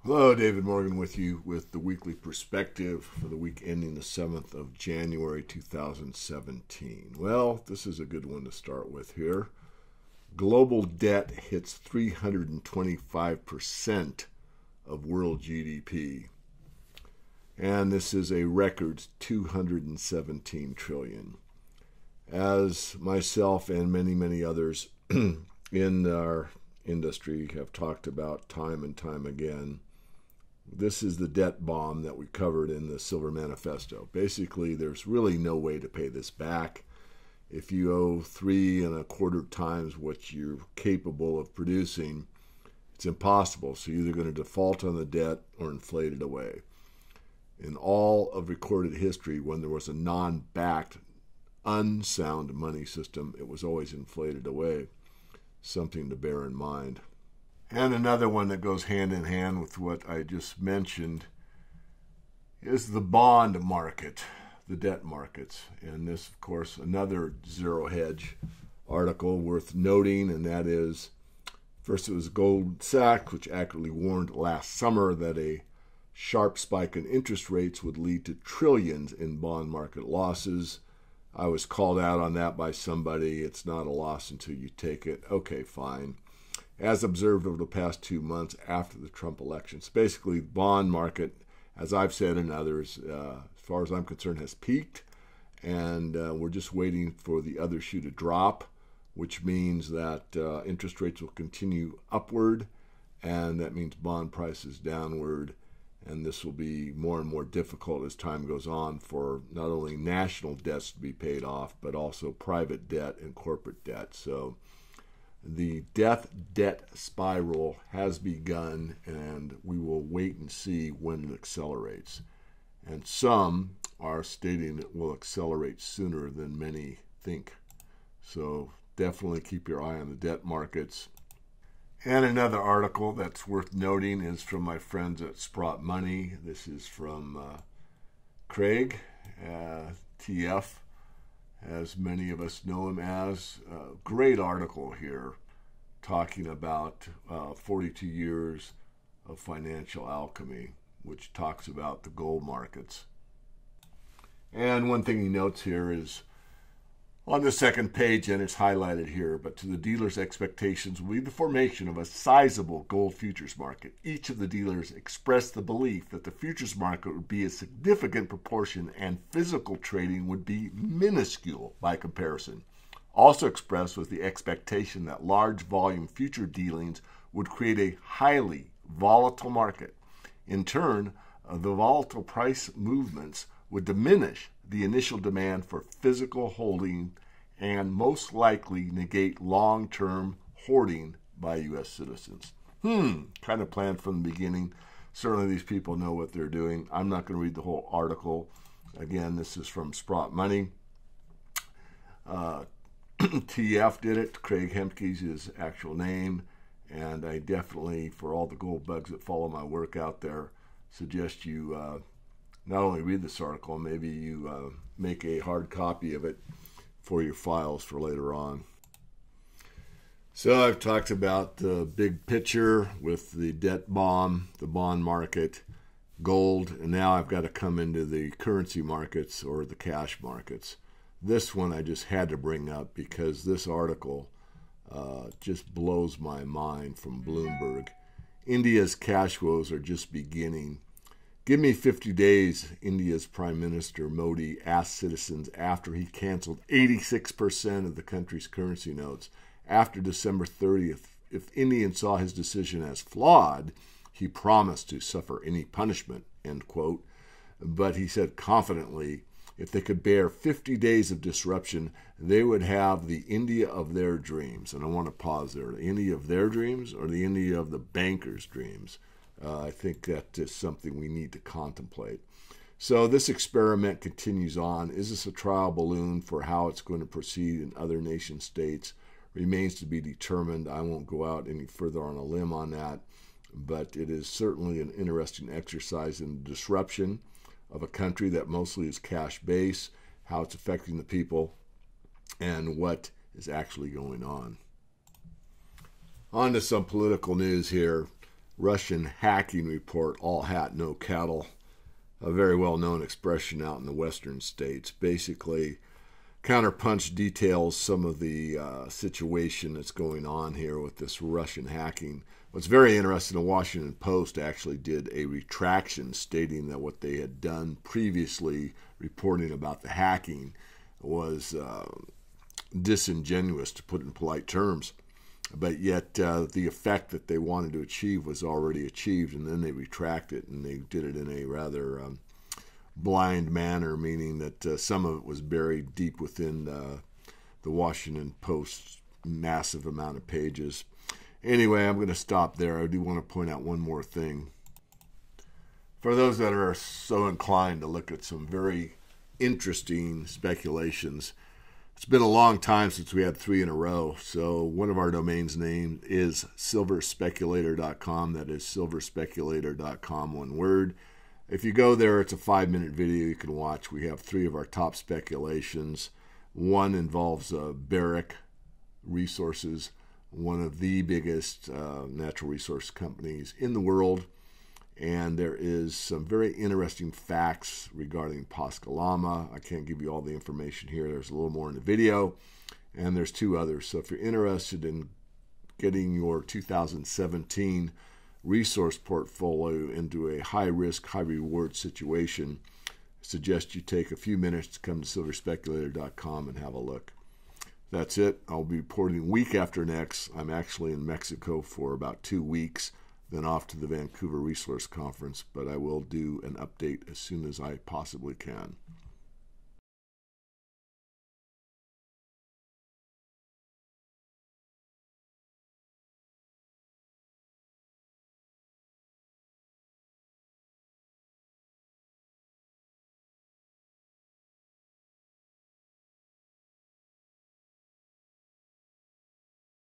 Hello, David Morgan with you with the weekly perspective for the week ending the 7th of January 2017. Well, this is a good one to start with here. Global debt hits 325% of world GDP. And this is a record 217 trillion. As myself and many others in our industry have talked about time and time again, this is the debt bomb that we covered in the Silver Manifesto. Basically, there's really no way to pay this back. If you owe 3.25 times what you're capable of producing, it's impossible. So you're either going to default on the debt or inflate it away. In all of recorded history, when there was a non-backed, unsound money system, it was always inflated away. Something to bear in mind. And another one that goes hand in hand with what I just mentioned is the bond market, the debt markets. And this, of course, another zero hedge article worth noting, and that is, first it was Goldman Sachs, which accurately warned last summer that a sharp spike in interest rates would lead to trillions in bond market losses. I was called out on that by somebody. It's not a loss until you take it. Okay, fine. As observed over the past 2 months after the Trump elections. Basically, the bond market, as I've said and others, as far as I'm concerned, has peaked, and we're just waiting for the other shoe to drop, which means that interest rates will continue upward, and that means bond prices downward, and this will be more and more difficult as time goes on for not only national debts to be paid off, but also private debt and corporate debt. So the death debt spiral has begun, and we will wait and see when it accelerates. And some are stating it will accelerate sooner than many think. So definitely keep your eye on the debt markets. And another article that's worth noting is from my friends at Sprott Money. This is from Craig, TF, as many of us know him as. Great article here talking about 42 years of financial alchemy, which talks about the gold markets. And one thing he notes here is on the second page, and it's highlighted here, but to the dealers' expectations will be the formation of a sizable gold futures market. Each of the dealers expressed the belief that the futures market would be a significant proportion and physical trading would be minuscule by comparison. Also expressed was the expectation that large volume future dealings would create a highly volatile market. In turn, the volatile price movements would diminish the initial demand for physical holding and most likely negate long-term hoarding by U.S. citizens. Kind of planned from the beginning. Certainly these people know what they're doing. I'm not going to read the whole article. Again, this is from Sprott Money. TF did it. Craig Hemke's his actual name. And I definitely, for all the gold bugs that follow my work out there, suggest you not only read this article, maybe you make a hard copy of it for your files for later on. So I've talked about the big picture with the debt bomb, the bond market, gold, and now I've got to come into the currency markets or the cash markets. This one I just had to bring up because this article just blows my mind from Bloomberg. India's cash woes are just beginning. Give me 50 days, India's Prime Minister Modi asked citizens after he canceled 86% of the country's currency notes. After December 30th, if Indians saw his decision as flawed, he promised to suffer any punishment, end quote. But he said confidently, if they could bear 50 days of disruption, they would have the India of their dreams. And I want to pause there. The India of their dreams or the India of the bankers' dreams? I think that is something we need to contemplate. So this experiment continues on. Is this a trial balloon for how it's going to proceed in other nation states? Remains to be determined. I won't go out any further on a limb on that, but it is certainly an interesting exercise in the disruption of a country that mostly is cash-based, how it's affecting the people, and what is actually going on. On to some political news here. Russian hacking report, all hat, no cattle, a very well-known expression out in the western states. Basically, Counterpunch details some of the situation that's going on here with this Russian hacking. What's very interesting, the Washington Post actually did a retraction stating that what they had done previously, reporting about the hacking, was disingenuous, to put it in polite terms. But yet the effect that they wanted to achieve was already achieved, and then they retracted, and they did it in a rather blind manner, meaning that some of it was buried deep within the Washington Post's massive amount of pages. Anyway, I'm going to stop there. I do want to point out one more thing. For those that are so inclined to look at some very interesting speculations, it's been a long time since we had 3 in a row, so one of our domains name is silverspeculator.com. That is silverspeculator.com, one word. If you go there, it's a 5-minute video you can watch. We have 3 of our top speculations. One involves Barrick Resources, one of the biggest natural resource companies in the world. And there is some very interesting facts regarding Pascalama. I can't give you all the information here. There's a little more in the video. And there's 2 others. So if you're interested in getting your 2017 resource portfolio into a high-risk, high-reward situation, I suggest you take a few minutes to come to silverspeculator.com and have a look. That's it. I'll be reporting week after next. I'm actually in Mexico for about 2 weeks, then off to the Vancouver Resource Conference, but I will do an update as soon as I possibly can.